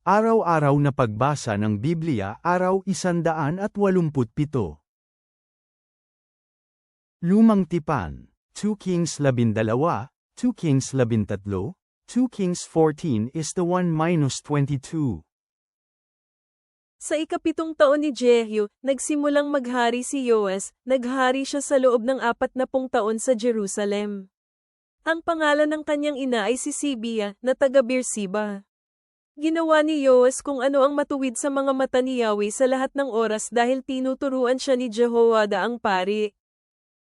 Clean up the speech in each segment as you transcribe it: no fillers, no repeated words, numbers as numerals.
Araw-araw na pagbasa ng Biblia, Araw 187. Lumang Tipan, 2 Kings 12, 2 Kings 13, 2 Kings 14:1-22. Sa ikapitong taon ni Jehu, nagsimulang maghari si Yoas, naghari siya sa loob ng 40 taon sa Jerusalem. Ang pangalan ng kanyang ina ay si Sibia, na taga Beersheba. Ginawa ni Yoas kung ano ang matuwid sa mga mata ni Yahweh sa lahat ng oras dahil tinuturuan siya ni Jehoiada ang pari.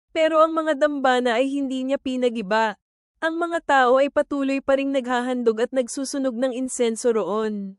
Pero ang mga dambana ay hindi niya pinagiba. Ang mga tao ay patuloy pa ring naghahandog at nagsusunog ng insenso roon.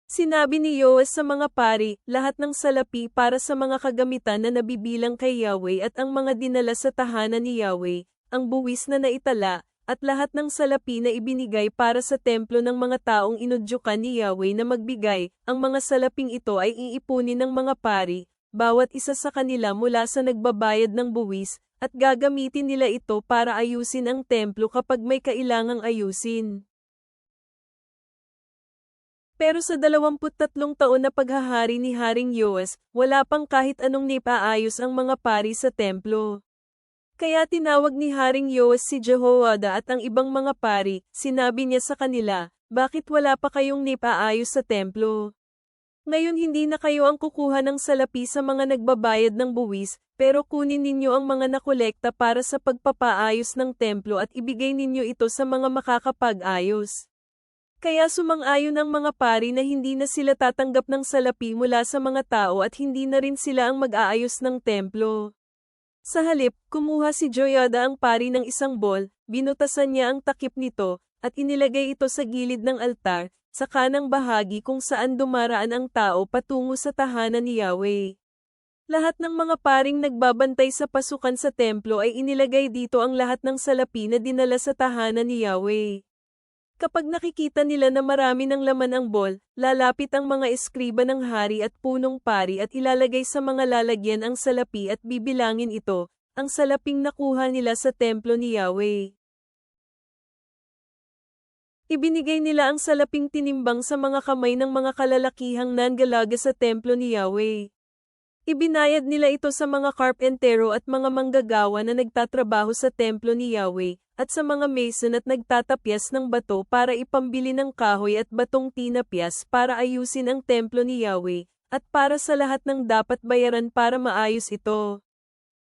Sinabi ni Yoas sa mga pari, lahat ng salapi para sa mga kagamitan na nabibilang kay Yahweh at ang mga dinala sa tahanan ni Yahweh, ang buwis na naitala, at lahat ng salapi na ibinigay para sa templo ng mga taong inudyukan ni Yahweh na magbigay, ang mga salaping ito ay iipunin ng mga pari, bawat isa sa kanila mula sa nagbabayad ng buwis, at gagamitin nila ito para ayusin ang templo kapag may kailangang ayusin. Pero sa 23 taon na paghahari ni Haring Yoas, wala pang kahit anong nipaayos ang mga pari sa templo. Kaya tinawag ni Haring Yoas si Jehoiada at ang ibang mga pari, sinabi niya sa kanila, bakit wala pa kayong nipaayos sa templo? Ngayon hindi na kayo ang kukuha ng salapi sa mga nagbabayad ng buwis, pero kunin ninyo ang mga nakolekta para sa pagpapaayos ng templo at ibigay ninyo ito sa mga makakapag-ayos. Kaya sumang-ayon ang mga pari na hindi na sila tatanggap ng salapi mula sa mga tao at hindi na rin sila ang mag-aayos ng templo. Sa halip, kumuha si Jehoiada ang pari ng isang bol, binutasan niya ang takip nito, at inilagay ito sa gilid ng altar, sa kanang bahagi kung saan dumaraan ang tao patungo sa tahanan ni Yahweh. Lahat ng mga paring nagbabantay sa pasukan sa templo ay inilagay dito ang lahat ng salapi na dinala sa tahanan ni Yahweh. Kapag nakikita nila na marami ng laman ang bol, lalapit ang mga eskriba ng hari at punong pari at ilalagay sa mga lalagyan ang salapi at bibilangin ito, ang salaping nakuha nila sa templo ni Yahweh. Ibinigay nila ang salaping tinimbang sa mga kamay ng mga kalalakihang nanggalaga sa templo ni Yahweh. Ibinayad nila ito sa mga karpentero at mga manggagawa na nagtatrabaho sa templo ni Yahweh, at sa mga mason at nagtatapyas ng bato para ipambili ng kahoy at batong tinapyas para ayusin ang templo ni Yahweh, at para sa lahat ng dapat bayaran para maayos ito.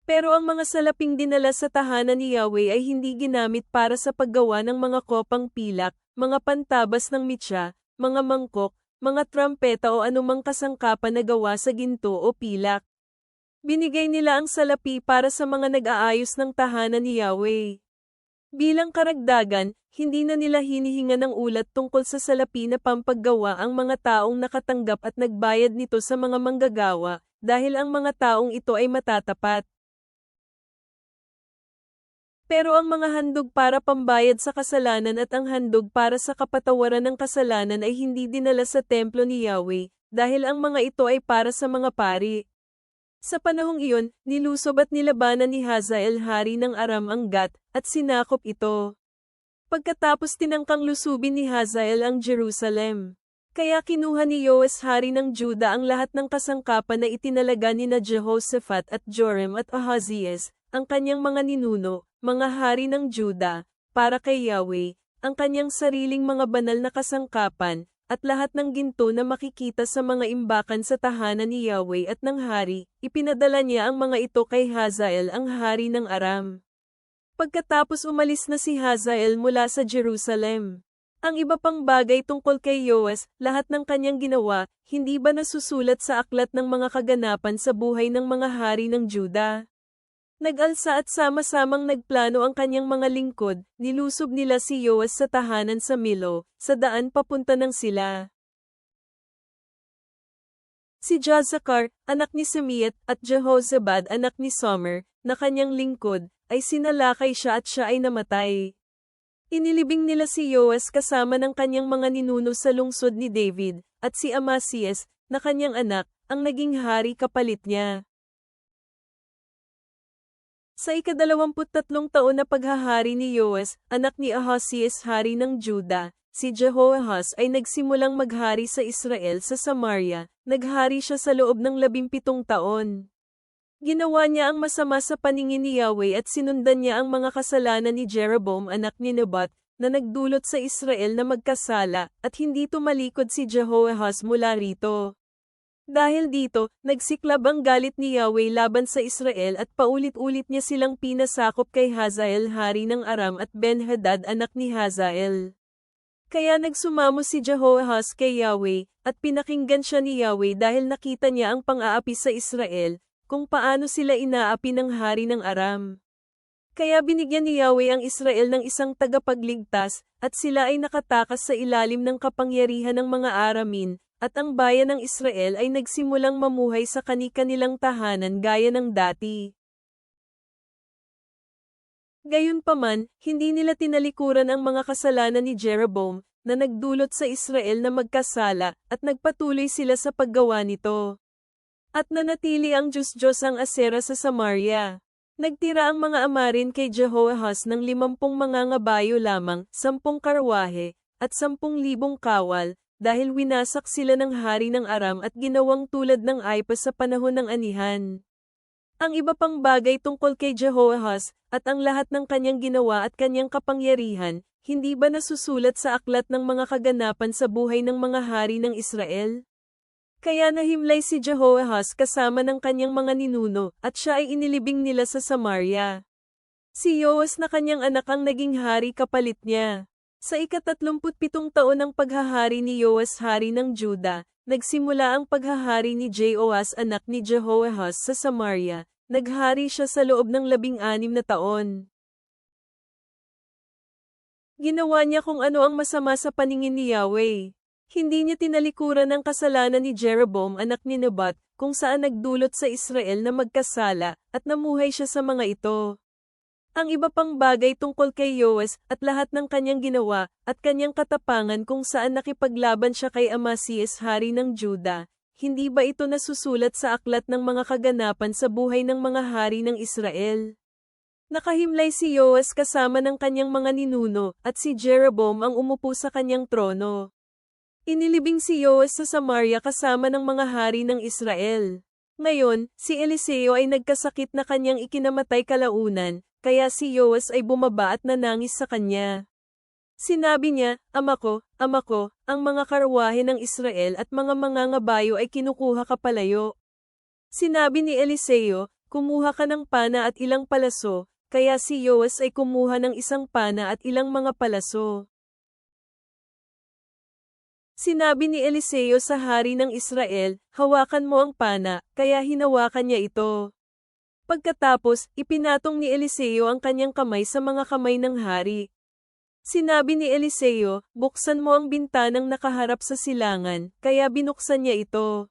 Pero ang mga salaping dinala sa tahanan ni Yahweh ay hindi ginamit para sa paggawa ng mga kopang pilak, mga pantabas ng mitya, mga mangkok, mga trumpeta o anumang kasangkapan na gawa sa ginto o pilak. Binigay nila ang salapi para sa mga nag-aayos ng tahanan ni Yahweh. Bilang karagdagan, hindi na nila hinihinga ng ulat tungkol sa salapi na pampaggawa ang mga taong nakatanggap at nagbayad nito sa mga manggagawa, dahil ang mga taong ito ay matatapat. Pero ang mga handog para pambayad sa kasalanan at ang handog para sa kapatawaran ng kasalanan ay hindi dinala sa templo ni Yahweh, dahil ang mga ito ay para sa mga pari. Sa panahong iyon, nilusob at nilabanan ni Hazael hari ng Aram ang Gat, at sinakop ito. Pagkatapos tinangkang lusubin ni Hazael ang Jerusalem. Kaya kinuha ni Yoas hari ng Juda ang lahat ng kasangkapan na itinalaga ni na Jehoshaphat at Joram at Ahazias, ang kanyang mga ninuno, mga hari ng Juda, para kay Yahweh, ang kanyang sariling mga banal na kasangkapan, at lahat ng ginto na makikita sa mga imbakan sa tahanan ni Yahweh at ng hari, ipinadala niya ang mga ito kay Hazael ang hari ng Aram. Pagkatapos umalis na si Hazael mula sa Jerusalem. Ang iba pang bagay tungkol kay Yoas, lahat ng kanyang ginawa, hindi ba nasusulat sa aklat ng mga kaganapan sa buhay ng mga hari ng Juda? Nag-alsa at sama-samang nagplano ang kanyang mga lingkod, nilusob nila si Yoas sa tahanan sa Milo, sa daan papunta ng sila. Si Jozakar, anak ni Semiat, at Jehozabad anak ni Somer, na kanyang lingkod, ay sinalakay siya at siya ay namatay. Inilibing nila si Yoas kasama ng kanyang mga ninuno sa lungsod ni David, at si Amasias, na kanyang anak, ang naging hari kapalit niya. Sa ika-23 taon na paghahari ni Yoas, anak ni Ahazias hari ng Juda, si Jehoahaz ay nagsimulang maghari sa Israel sa Samaria, naghari siya sa loob ng 17 taon. Ginawa niya ang masama sa paningin ni Yahweh at sinundan niya ang mga kasalanan ni Jeroboam anak ni Nebat, na nagdulot sa Israel na magkasala, at hindi tumalikod si Jehoahaz mula rito. Dahil dito, nagsiklab ang galit ni Yahweh laban sa Israel at paulit-ulit niya silang pinasakop kay Hazael hari ng Aram at Ben-Hadad anak ni Hazael. Kaya nagsumamo si Jehoahaz kay Yahweh, at pinakinggan siya ni Yahweh dahil nakita niya ang pang-aapi sa Israel, kung paano sila inaapi ng hari ng Aram. Kaya binigyan ni Yahweh ang Israel ng isang tagapagligtas, at sila ay nakatakas sa ilalim ng kapangyarihan ng mga Aramin, at ang bayan ng Israel ay nagsimulang mamuhay sa kani-kanilang tahanan gaya ng dati. Gayunpaman, hindi nila tinalikuran ang mga kasalanan ni Jeroboam, na nagdulot sa Israel na magkasala, at nagpatuloy sila sa paggawa nito. At nanatili ang Diyos-Diyos ang Asera sa Samaria. Nagtira ang mga amarin kay Jehoahaz ng 50 mga ngabayo lamang, 10 karwahe, at 10,000 kawal, dahil winasak sila ng hari ng Aram at ginawang tulad ng Aipas sa panahon ng anihan. Ang iba pang bagay tungkol kay Jehoahaz, at ang lahat ng kanyang ginawa at kanyang kapangyarihan, hindi ba nasusulat sa aklat ng mga kaganapan sa buhay ng mga hari ng Israel? Kaya nahimlay si Jehoahaz kasama ng kanyang mga ninuno, at siya ay inilibing nila sa Samaria. Si Yoas na kanyang anak ang naging hari kapalit niya. Sa ika-37 taon ng paghahari ni Yoas hari ng Juda, nagsimula ang paghahari ni Jehoas anak ni Jehoahaz sa Samaria, naghari siya sa loob ng 16 na taon. Ginawa niya kung ano ang masama sa paningin ni Yahweh. Hindi niya tinalikuran ang kasalanan ni Jeroboam anak ni Nebat, kung saan nagdulot sa Israel na magkasala, at namuhay siya sa mga ito. Ang iba pang bagay tungkol kay Yoas, at lahat ng kanyang ginawa, at kanyang katapangan kung saan nakipaglaban siya kay Amasias hari ng Juda, hindi ba ito nasusulat sa aklat ng mga kaganapan sa buhay ng mga hari ng Israel? Nakahimlay si Yoas kasama ng kanyang mga ninuno, at si Jeroboam ang umupo sa kanyang trono. Inilibing si Yoas sa Samaria kasama ng mga hari ng Israel. Ngayon, si Eliseo ay nagkasakit na kanyang ikinamatay kalaunan, kaya si Yoas ay bumaba at nanangis sa kanya. Sinabi niya, Ama ko, ang mga karwahe ng Israel at mga mangangabayo ay kinukuha ka palayo. Sinabi ni Eliseo, kumuha ka ng pana at ilang palaso, kaya si Yoas ay kumuha ng isang pana at ilang mga palaso. Sinabi ni Eliseo sa hari ng Israel, hawakan mo ang pana, kaya hinawakan niya ito. Pagkatapos, ipinatong ni Eliseo ang kanyang kamay sa mga kamay ng hari. Sinabi ni Eliseo, buksan mo ang bintanang nakaharap sa silangan, kaya binuksan niya ito.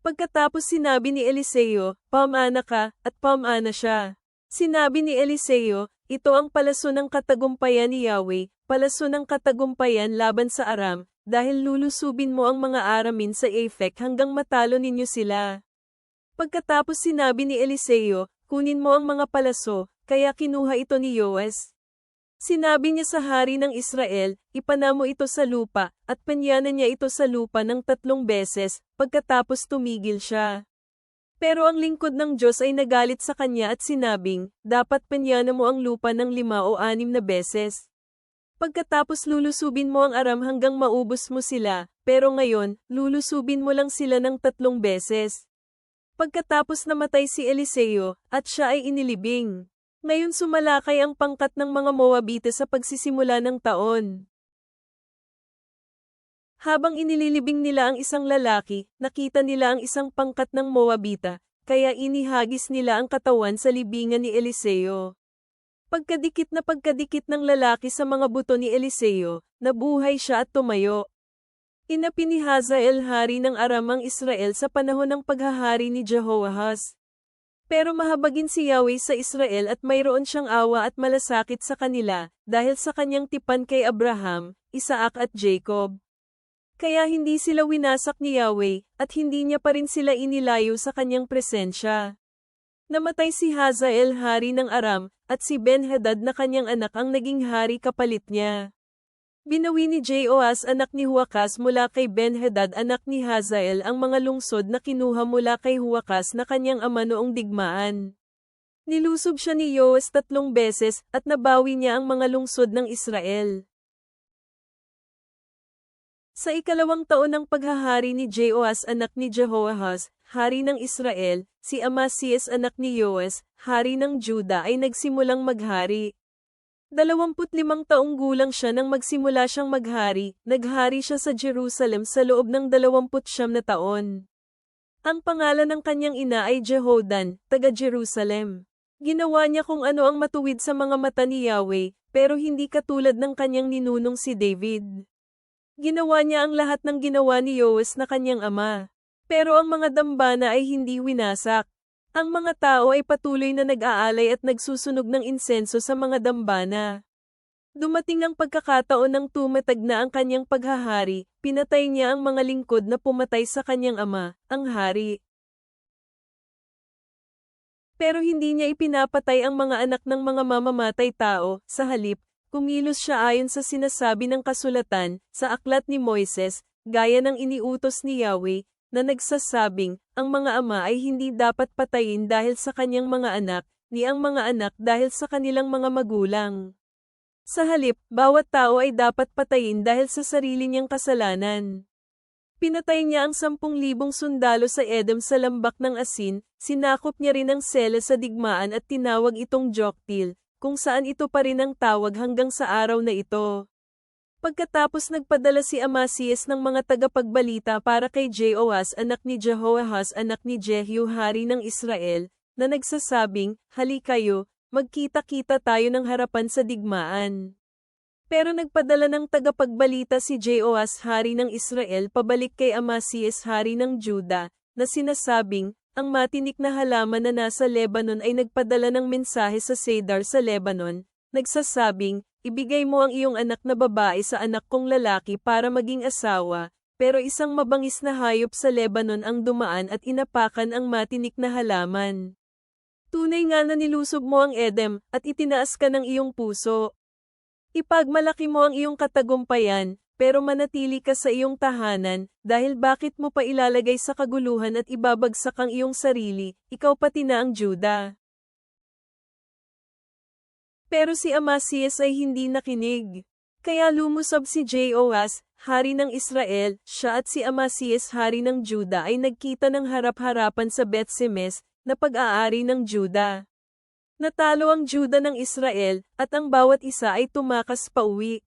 Pagkatapos sinabi ni Eliseo, pamana ka, at pamana siya. Sinabi ni Eliseo, ito ang palaso ng katagumpayan ni Yahweh, palaso ng katagumpayan laban sa Aram, dahil lulusubin mo ang mga Aramin sa Aphek hanggang matalo ninyo sila. Pagkatapos sinabi ni Eliseo, kunin mo ang mga palaso, kaya kinuha ito ni Yoas. Sinabi niya sa hari ng Israel, ipanamo ito sa lupa, at panyanan niya ito sa lupa ng 3 beses, pagkatapos tumigil siya. Pero ang lingkod ng Diyos ay nagalit sa kanya at sinabing, dapat panyanan mo ang lupa ng 5 o 6 na beses. Pagkatapos lulusubin mo ang Aram hanggang maubos mo sila, pero ngayon, lulusubin mo lang sila ng 3 beses. Pagkatapos namatay si Eliseo, at siya ay inilibing. Ngayon sumalakay ang pangkat ng mga Moabite sa pagsisimula ng taon. Habang inililibing nila ang isang lalaki, nakita nila ang isang pangkat ng Moabita, kaya inihagis nila ang katawan sa libingan ni Eliseo. Pagkadikit ng lalaki sa mga buto ni Eliseo, nabuhay siya at tumayo. Inapi ni Hazael hari ng Aram ang Israel sa panahon ng paghahari ni Jehoahaz. Pero mahabagin si Yahweh sa Israel at mayroon siyang awa at malasakit sa kanila, dahil sa kanyang tipan kay Abraham, Isaac at Jacob. Kaya hindi sila winasak ni Yahweh, at hindi niya pa rin sila inilayo sa kanyang presensya. Namatay si Hazael hari ng Aram, at si Ben-Hadad na kanyang anak ang naging hari kapalit niya. Binawi ni Joas anak ni Huwakas mula kay Ben-Hadad anak ni Hazael ang mga lungsod na kinuha mula kay Huwakas na kanyang ama noong digmaan. Nilusob siya ni Yoas 3 beses at nabawi niya ang mga lungsod ng Israel. Sa ikalawang taon ng paghahari ni Joas anak ni Jehoahaz, hari ng Israel, si Amasias anak ni Yoas, hari ng Juda ay nagsimulang maghari. 25 taong gulang siya nang magsimula siyang maghari, naghari siya sa Jerusalem sa loob ng 29 na taon. Ang pangalan ng kanyang ina ay Jehodan, taga Jerusalem. Ginawa niya kung ano ang matuwid sa mga mata ni Yahweh, pero hindi katulad ng kanyang ninunong si David. Ginawa niya ang lahat ng ginawa ni Yoas na kanyang ama. Pero ang mga dambana ay hindi winasak. Ang mga tao ay patuloy na nag-aalay at nagsusunog ng insenso sa mga dambana. Dumating ang pagkakataon ng tumatag na ang kanyang paghahari, pinatay niya ang mga lingkod na pumatay sa kanyang ama, ang hari. Pero hindi niya ipinapatay ang mga anak ng mga mamamatay tao, sa halip, kumilos siya ayon sa sinasabi ng kasulatan, sa aklat ni Moises, gaya ng iniutos ni Yahweh, na nagsasabing, ang mga ama ay hindi dapat patayin dahil sa kanyang mga anak, ni ang mga anak dahil sa kanilang mga magulang. Sa halip, bawat tao ay dapat patayin dahil sa sarili niyang kasalanan. Pinatay niya ang 10,000 sundalo sa Edom sa lambak ng asin, sinakop niya rin ang Sela sa digmaan at tinawag itong Joktil, kung saan ito pa rin ang tawag hanggang sa araw na ito. Pagkatapos nagpadala si Amasias ng mga tagapagbalita para kay Joas anak ni Jehoahaz anak ni Jehu hari ng Israel, na nagsasabing, halikayo, magkita-kita tayo ng harapan sa digmaan. Pero nagpadala ng tagapagbalita si Joas hari ng Israel pabalik kay Amasias hari ng Juda, na sinasabing, ang matinik na halaman na nasa Lebanon ay nagpadala ng mensahe sa Cedar sa Lebanon, nagsasabing, ibigay mo ang iyong anak na babae sa anak kong lalaki para maging asawa, pero isang mabangis na hayop sa Lebanon ang dumaan at inapakan ang matinik na halaman. Tunay nga na nilusob mo ang Edom, at itinaas ka ng iyong puso. Ipagmalaki mo ang iyong katagumpayan, pero manatili ka sa iyong tahanan, dahil bakit mo pa ilalagay sa kaguluhan at ibabagsak ang iyong sarili, ikaw pati na ang Juda. Pero si Amasias ay hindi nakinig. Kaya lumusob si Joas, hari ng Israel, siya at si Amasias hari ng Juda ay nagkita ng harap-harapan sa Bet-Semes, na pag-aari ng Juda. Natalo ang Juda ng Israel, at ang bawat isa ay tumakas pauwi.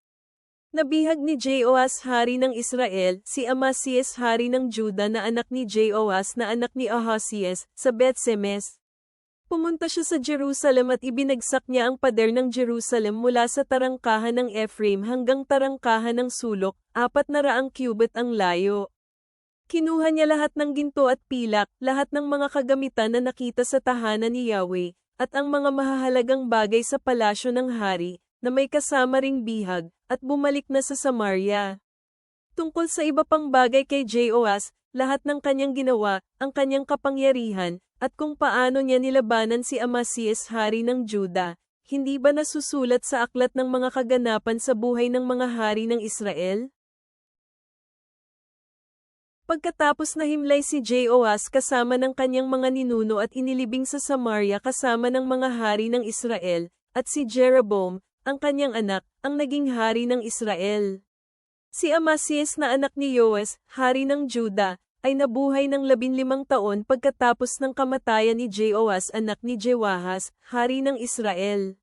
Nabihag ni Joas hari ng Israel, si Amasias hari ng Juda na anak ni Joas na anak ni Ahazias, sa Bet-Semes. Pumunta siya sa Jerusalem at ibinagsak niya ang pader ng Jerusalem mula sa tarangkahan ng Ephraim hanggang tarangkahan ng sulok, 400 cubit ang layo. Kinuha niya lahat ng ginto at pilak, lahat ng mga kagamitan na nakita sa tahanan ni Yahweh, at ang mga mahahalagang bagay sa palasyo ng hari, na may kasama ring bihag, at bumalik na sa Samaria. Tungkol sa iba pang bagay kay Joas, lahat ng kanyang ginawa, ang kanyang kapangyarihan, at kung paano niya nilabanan si Amasias hari ng Juda, hindi ba nasusulat sa aklat ng mga kaganapan sa buhay ng mga hari ng Israel? Pagkatapos nahimlay si Joas kasama ng kanyang mga ninuno at inilibing sa Samaria kasama ng mga hari ng Israel, at si Jeroboam, ang kanyang anak, ang naging hari ng Israel. Si Amasias na anak ni Yoas, hari ng Juda, ay nabuhay ng 15 taon pagkatapos ng kamatayan ni Joas anak ni Jehoahaz, hari ng Israel.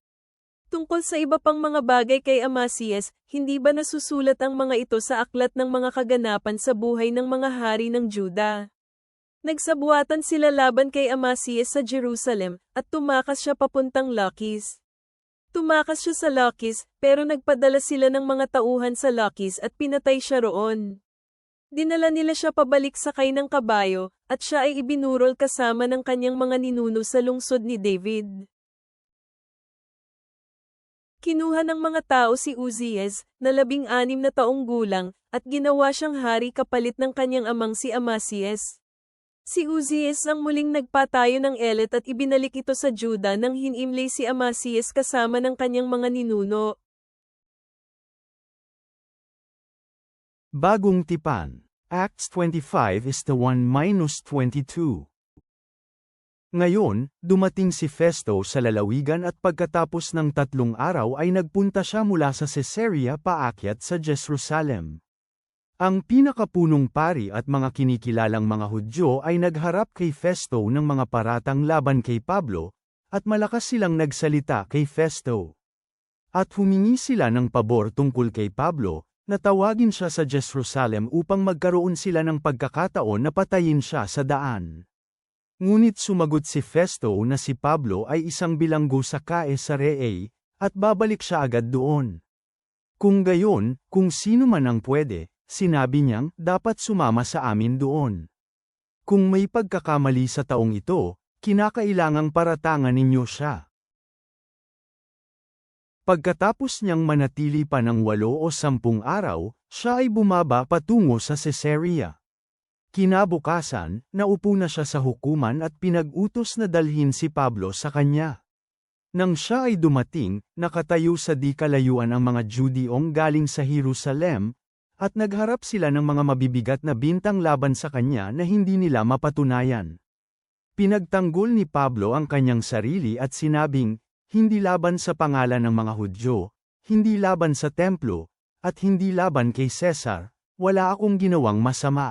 Tungkol sa iba pang mga bagay kay Amasias, hindi ba nasusulat ang mga ito sa aklat ng mga kaganapan sa buhay ng mga hari ng Juda? Nagsabuatan sila laban kay Amasias sa Jerusalem, at tumakas siya papuntang Lachish. Tumakas siya sa Lachish, pero nagpadala sila ng mga tauhan sa Lachish at pinatay siya roon. Dinala nila siya pabalik sakay ng kabayo, at siya ay ibinurol kasama ng kanyang mga ninuno sa lungsod ni David. Kinuha ng mga tao si Uzias, na 16 na taong gulang, at ginawa siyang hari kapalit ng kanyang amang si Amasias. Si Uzias ang muling nagpatayo ng Elet at ibinalik ito sa Juda nang hinimlay si Amasias kasama ng kanyang mga ninuno. Bagong tipan. Acts 25:1-22. Ngayon, dumating si Festo sa lalawigan at pagkatapos ng 3 araw ay nagpunta siya mula sa Caesarea paakyat sa Jerusalem. Ang pinakapunong pari at mga kinikilalang mga Hudyo ay nagharap kay Festo ng mga paratang laban kay Pablo, at malakas silang nagsalita kay Festo. At humingi sila ng pabor tungkol kay Pablo, na tawagin siya sa Jerusalem upang magkaroon sila ng pagkakataon na patayin siya sa daan. Ngunit sumagot si Festo na si Pablo ay isang bilanggo sa Caesarea, at babalik siya agad doon. Kung gayon, kung sino man ang pwede, sinabi niyang, dapat sumama sa amin doon. Kung may pagkakamali sa taong ito, kinakailangang paratangan ninyo siya. Pagkatapos niyang manatili pa ng 8 o 10 araw, siya ay bumaba patungo sa Caesarea. Kinabukasan, naupo na siya sa hukuman at pinag-utos na dalhin si Pablo sa kanya. Nang siya ay dumating, nakatayo sa di kalayuan ang mga Judiyong galing sa Jerusalem, at nagharap sila ng mga mabibigat na bintang laban sa kanya na hindi nila mapatunayan. Pinagtanggol ni Pablo ang kanyang sarili at sinabing, hindi laban sa pangalan ng mga Hudyo, hindi laban sa templo, at hindi laban kay Cesar, wala akong ginawang masama.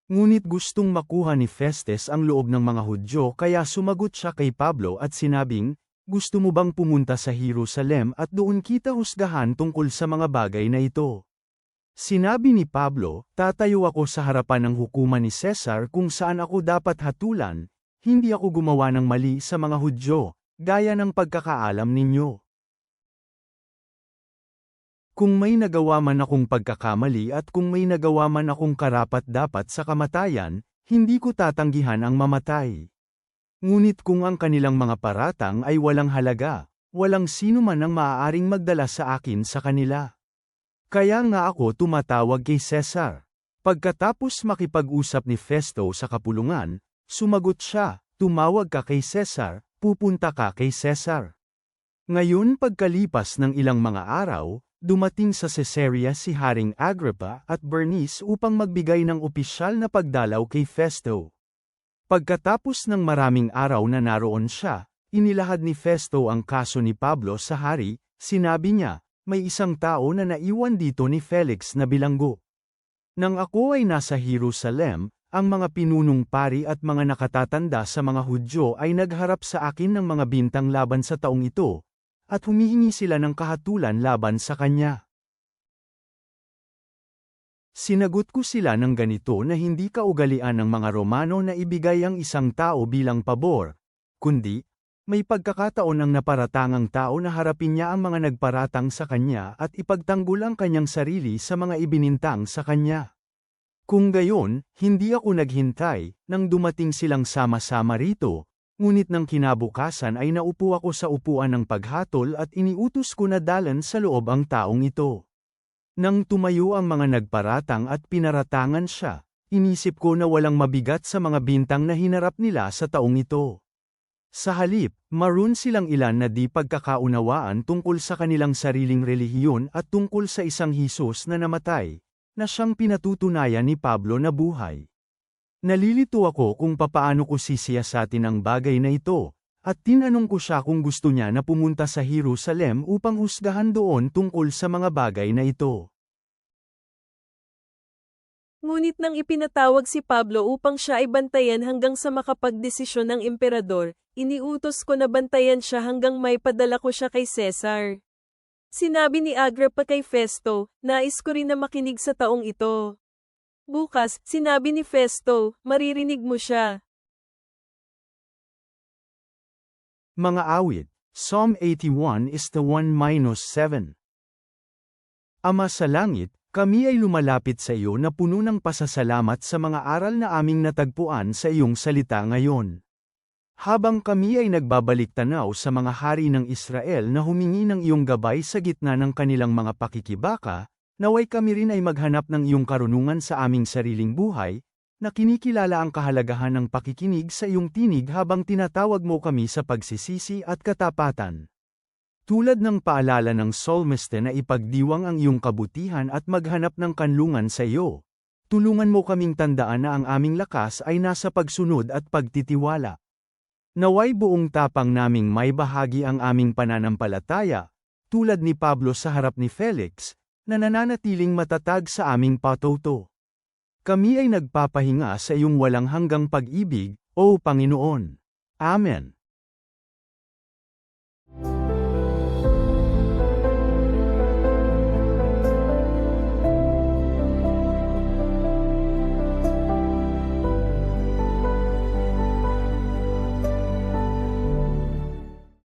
Ngunit gustong makuha ni Festus ang loob ng mga Hudyo kaya sumagot siya kay Pablo at sinabing, gusto mo bang pumunta sa Jerusalem at doon kita husgahan tungkol sa mga bagay na ito? Sinabi ni Pablo, tatayo ako sa harapan ng hukuman ni Cesar kung saan ako dapat hatulan, hindi ako gumawa ng mali sa mga Hudyo, gaya ng pagkakaalam ninyo. Kung may nagawa man akong pagkakamali at kung may nagawa man akong karapat-dapat sa kamatayan, hindi ko tatanggihan ang mamatay. Ngunit kung ang kanilang mga paratang ay walang halaga, walang sino man ang maaaring magdala sa akin sa kanila. Kaya nga ako tumatawag kay Cesar. Pagkatapos makipag-usap ni Festo sa kapulungan, sumagot siya, tumawag ka kay Cesar, pupunta ka kay Cesar. Ngayon pagkalipas ng ilang mga araw, dumating sa Caesarea si Haring Agrippa at Bernice upang magbigay ng opisyal na pagdalaw kay Festo. Pagkatapos ng maraming araw na naroon siya, inilahad ni Festo ang kaso ni Pablo sa hari, sinabi niya, may isang tao na naiwan dito ni Felix na bilanggo. Nang ako ay nasa Jerusalem, ang mga pinunong pari at mga nakatatanda sa mga Hudyo ay nagharap sa akin ng mga bintang laban sa taong ito, at humihingi sila ng kahatulan laban sa kanya. Sinagot ko sila ng ganito na hindi kaugalian ng mga Romano na ibigay ang isang tao bilang pabor, kundi, may pagkakataon ang naparatangang tao na harapin niya ang mga nagparatang sa kanya at ipagtanggol ang kanyang sarili sa mga ibinintang sa kanya. Kung gayon, hindi ako naghintay, nang dumating silang sama-sama rito, ngunit nang kinabukasan ay naupo ako sa upuan ng paghatol at iniutos ko na dalan sa loob ang taong ito. Nang tumayo ang mga nagparatang at pinaratangan siya, inisip ko na walang mabigat sa mga bintang na hinarap nila sa taong ito. Sa halip, maroon silang ilan na di pagkakaunawaan tungkol sa kanilang sariling relihiyon at tungkol sa isang Hesus na namatay, na siyang pinatutunayan ni Pablo na buhay. Nalilito ako kung papaano ko sisiyasatin ang bagay na ito, at tinanong ko siya kung gusto niya na pumunta sa Jerusalem upang husgahan doon tungkol sa mga bagay na ito. Ngunit nang ipinatawag si Pablo upang siya ay bantayan hanggang sa makapagdesisyon ng emperador, iniutos ko na bantayan siya hanggang may padala ko siya kay Cesar. Sinabi ni Agrippa kay Festo, nais ko rin na makinig sa taong ito. Bukas, sinabi ni Festo, maririnig mo siya. Mga awit, Psalm 81:1-7. Ama sa langit, kami ay lumalapit sa iyo na puno ng pasasalamat sa mga aral na aming natagpuan sa iyong salita ngayon. Habang kami ay nagbabalik tanaw sa mga hari ng Israel na humingi ng iyong gabay sa gitna ng kanilang mga pakikibaka, naway kami rin ay maghanap ng iyong karunungan sa aming sariling buhay, na kinikilala ang kahalagahan ng pakikinig sa iyong tinig habang tinatawag mo kami sa pagsisisi at katapatan. Tulad ng paalala ng psalmiste na ipagdiwang ang iyong kabutihan at maghanap ng kanlungan sa iyo. Tulungan mo kaming tandaan na ang aming lakas ay nasa pagsunod at pagtitiwala. Naway buong tapang naming may bahagi ang aming pananampalataya, tulad ni Pablo sa harap ni Felix, na nananatiling matatag sa aming patuto. Kami ay nagpapahinga sa iyong walang hanggang pag-ibig, O Panginoon. Amen.